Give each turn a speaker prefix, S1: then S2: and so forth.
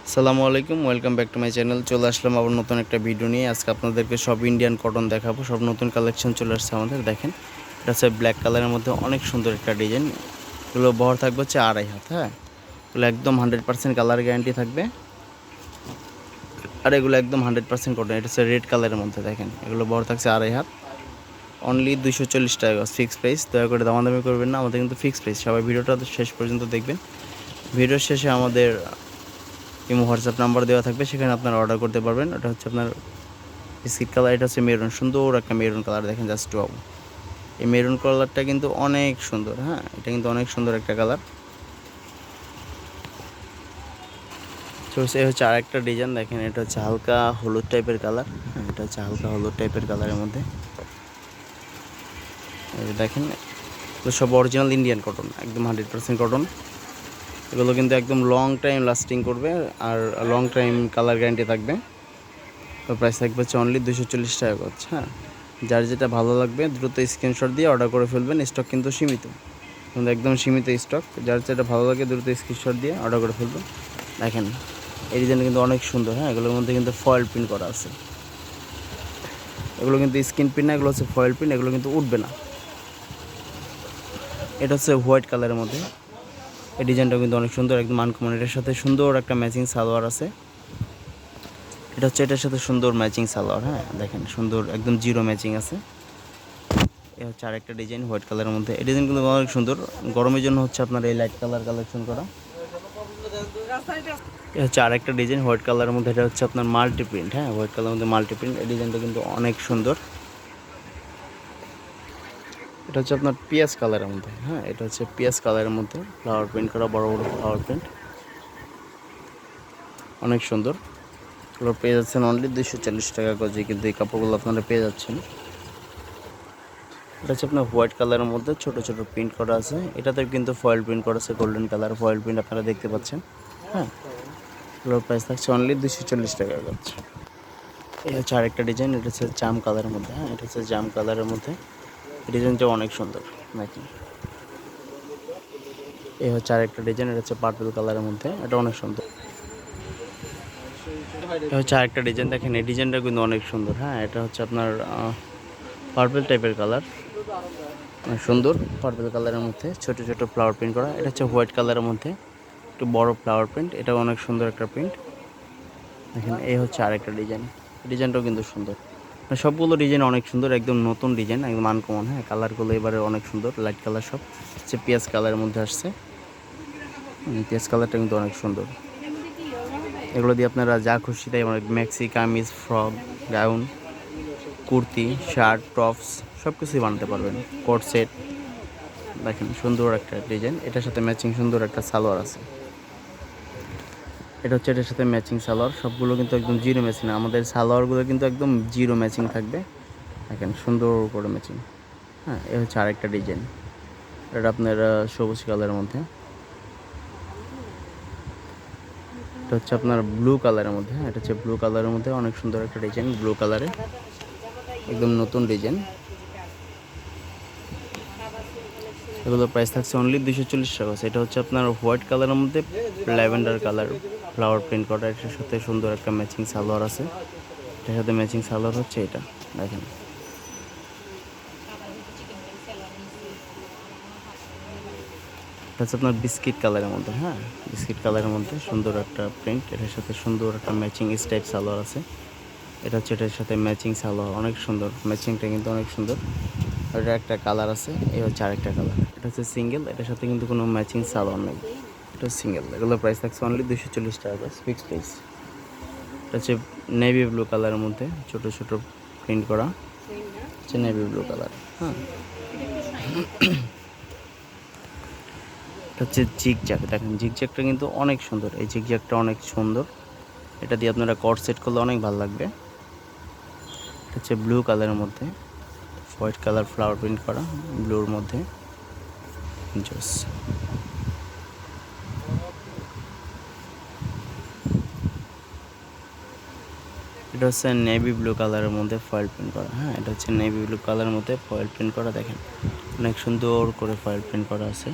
S1: আসসালামু আলাইকুম, welcome back to my channel. চলে আসলাম আবার নতুন একটা ভিডিও নিয়ে। আজকে আপনাদেরকে সব ইন্ডিয়ান কটন দেখাবো। সব নতুন কালেকশন চলে আসছে আমাদের। দেখেন, এটা হচ্ছে ব্ল্যাক কালারের মধ্যে অনেক সুন্দর একটা ডিজাইন। এগুলো বহর থাকবে হচ্ছে 2.5 হাত। হ্যাঁ, এগুলো একদম 100% কালার গ্যারান্টি থাকবে। আর এগুলো একদম 100% কটন। এটা হচ্ছে রেড কালারের মধ্যে। দেখেন, এগুলো বহর থাকছে 2.5 হাত, অনলি 240 টাকা ফিক্স প্রাইস। দয়া করে দামাদামি করবেন না, আমাদের কিন্তু ফিক্স প্রাইস। সবাই ভিডিওটা শেষ পর্যন্ত দেখবেন। ভিডিওর শেষে আমাদের ইমো হোয়াটসঅ্যাপ নাম্বার দেওয়া থাকবে, সেখানে আপনারা অর্ডার করতে পারবেন। ওটা হচ্ছে আপনার বিস্কিট কালার, এটা হচ্ছে মেরুন, সুন্দর একটা মেরুন কালার। দেখেন জাস্ট ওয়াও, এই মেরুন কালারটা কিন্তু অনেক সুন্দর। হ্যাঁ, এটা কিন্তু অনেক সুন্দর একটা কালার। তো এই হচ্ছে আরেকটা ডিজাইন। দেখেন, এটা হচ্ছে হালকা হলুদ টাইপের কালার। হ্যাঁ, এটা হচ্ছে হালকা হলুদ টাইপের কালারের মধ্যে। এই দেখেন, এগুলো সব অরিজিনাল ইন্ডিয়ান কটন, একদম 100% কটন। এগুলো কিন্তু একদম লং টাইম লাস্টিং করবে, আর লং টাইম কালার গ্যারান্টি থাকবে। তো প্রাইস থাকবে হচ্ছে অনলি 240 টাকা করে। হ্যাঁ, যার যেটা ভালো লাগবে দ্রুত স্ক্রিনশট দিয়ে অর্ডার করে ফেলবেন। স্টক কিন্তু সীমিত, কিন্তু একদম সীমিত স্টক। যার যেটা ভালো লাগে দ্রুত স্ক্রিনশট দিয়ে অর্ডার করে ফেলবেন। দেখেন, এই ডিজাইনটা কিন্তু অনেক সুন্দর। হ্যাঁ, এগুলোর মধ্যে কিন্তু ফয়েল প্রিন্ট করা আছে। এগুলো কিন্তু স্ক্রিন প্রিন্ট না, এগুলো হচ্ছে ফয়েল প্রিন্ট। এগুলো কিন্তু উঠবে না। এটা হচ্ছে হোয়াইট কালারের মধ্যে। এই ডিজাইনটা কিন্তু অনেক সুন্দর, একদম আনকমন। এটার সাথে সুন্দর একটা ম্যাচিং সালোয়ার আছে। এটা হচ্ছে এটার সাথে সুন্দর ম্যাচিং সালোয়ার। হ্যাঁ, দেখেন সুন্দর, একদম জিরো ম্যাচিং আছে। এ হচ্ছে আরেকটা ডিজাইন হোয়াইট কালারের মধ্যে। এই ডিজাইন কিন্তু অনেক সুন্দর। গরমের জন্য হচ্ছে আপনার এই লাইট কালার কালেকশন করা। এ হচ্ছে আরেকটা ডিজাইন হোয়াইট কালারের মধ্যে। এটা হচ্ছে আপনার মাল্টি প্রিন্ট। হ্যাঁ, হোয়াইট কালারের মধ্যে মাল্টি প্রিন্ট। এই ডিজাইনটা কিন্তু অনেক সুন্দর। এটা হচ্ছে আপনার পিয়াজ কালারের মধ্যে। হ্যাঁ, এটা হচ্ছে পিয়াজ কালারের মধ্যে ফ্লাওয়ার প্রিন্ট করা, বড় বড় ফ্লাওয়ার প্রিন্ট, অনেক সুন্দর। এগুলো পেয়ে যাচ্ছেন অনলি 240 টাকা গজে, কিন্তু এই কাপড়গুলো আপনারা পেয়ে যাচ্ছেন। এটা হচ্ছে আপনার হোয়াইট কালারের মধ্যে ছোট ছোট প্রিন্ট করা আছে। এটাতে কিন্তু ফয়েল প্রিন্ট করা আছে, গোল্ডেন কালার ফয়েল প্রিন্ট আপনারা দেখতে পাচ্ছেন। হ্যাঁ, এগুলোর প্রাইস থাকছে অনলি 240 টাকা গজ। এই হচ্ছে আরেকটা ডিজাইন। এটা হচ্ছে জাম কালারের মধ্যে। হ্যাঁ, এটা হচ্ছে জাম কালারের মধ্যে। এই ডিজাইনটা অনেক সুন্দর নাকি। এই হচ্ছে আরেকটা ডিজাইন। এটা হচ্ছে পার্পল কালারের মধ্যে। এটা অনেক সুন্দর। এটা হচ্ছে আরেকটা ডিজাইন। দেখেন, এই ডিজাইনটা কিন্তু অনেক সুন্দর। হ্যাঁ, এটা হচ্ছে আপনার পার্পল টাইপের কালার, অনেক সুন্দর। পার্পল কালারের মধ্যে ছোট ছোট ফ্লাওয়ার প্রিন্ট করা। এটা হচ্ছে হোয়াইট কালারের মধ্যে একটু বড় ফ্লাওয়ার প্রিন্ট। এটা অনেক সুন্দর একটা প্রিন্ট। দেখেন, এই হচ্ছে আরেকটা ডিজাইন। ডিজাইনটাও কিন্তু সুন্দর। সবগুলো ডিজাইন অনেক সুন্দর, একদম নতুন ডিজাইন, একদম আনকমন। হ্যাঁ, কালারগুলো এবারে অনেক সুন্দর, লাইট কালার সব। হচ্ছে পেঁয়াজ কালারের মধ্যে আসছে। পেঁয়াজ কালারটা কিন্তু অনেক সুন্দর। এগুলো দিয়ে আপনারা যা খুশি তাই, অনেক maxi, kameez, frock, gown, kurti, shirt, tops সব কিছুই বানাতে পারবেন। Coat set. দেখেন, সুন্দর একটা ডিজাইন। এটার সাথে ম্যাচিং সুন্দর একটা সালোয়ার আছে। এটা হচ্ছে এটার সাথে ম্যাচিং সালোয়ার। সবগুলো কিন্তু একদম জিরো ম্যাচিং। আমাদের সালোয়ারগুলো কিন্তু একদম জিরো ম্যাচিং থাকবে। দেখেন, সুন্দর করে ম্যাচিং। হ্যাঁ, এ হচ্ছে আরেকটা ডিজাইন। এটা আপনার সবুজ কালারের মধ্যে। এটা হচ্ছে আপনার ব্লু কালারের মধ্যে। হ্যাঁ, এটা হচ্ছে ব্লু কালারের মধ্যে অনেক সুন্দর একটা ডিজাইন, ব্লু কালারে, একদম নতুন ডিজাইন। এগুলোর প্রাইস থাকছে অনলি 240 টাকা। এটা হচ্ছে আপনার হোয়াইট কালারের মধ্যে ল্যাভেন্ডার কালার ফ্লাওয়ার প্রিন্ট করা। এটার সাথে সুন্দর একটা ম্যাচিং সালোয়ার আছে। এটার সাথে ম্যাচিং সালোয়ার হচ্ছে এটা। দেখেন, এটা হচ্ছে আপনার বিস্কিট কালারের মধ্যে। হ্যাঁ, বিস্কিট কালারের মধ্যে সুন্দর একটা প্রিন্ট। এটার সাথে সুন্দর একটা ম্যাচিং স্টাইপ সালোয়ার আছে। এটা হচ্ছে এটার সাথে ম্যাচিং সালোয়ার, অনেক সুন্দর। ম্যাচিংটা কিন্তু অনেক সুন্দর। এটা একটা কালার আছে। এই হচ্ছে আরেকটা কালার। এটা হচ্ছে সিঙ্গেল, এটার সাথে কিন্তু কোনো ম্যাচিং সালোয়ার নেই। এটা সিঙ্গেল। এগুলোর প্রাইস থাকছে অনলি 240 টাকা, ফিক্সড প্রাইস। এটা হচ্ছে নেভি ব্লু কালারের মধ্যে ছোট ছোট প্রিন্ট করা, হচ্ছে নেভি ব্লু কালার। হ্যাঁ, এটা হচ্ছে জিগজ্যাগ। দেখেন, জিগজ্যাগটা কিন্তু অনেক সুন্দর। এই জিগজ্যাগটা অনেক সুন্দর। এটা দিয়ে আপনারা কট সেট করলে অনেক ভালো লাগবে। এটা হচ্ছে ব্লু কালারের মধ্যে হোয়াইট কালার ফ্লাওয়ার প্রিন্ট করা, ব্লুর মধ্যে জোস। এটা হচ্ছে নেভি ব্লু কালারের মধ্যে ফয়েল প্রিন্ট করা। এটা হচ্ছে নেভি ব্লু কালারের মধ্যে ফয়েল প্রিন্ট করা। দেখেন, অনেক সুন্দর করে ফয়েল প্রিন্ট করা আছে।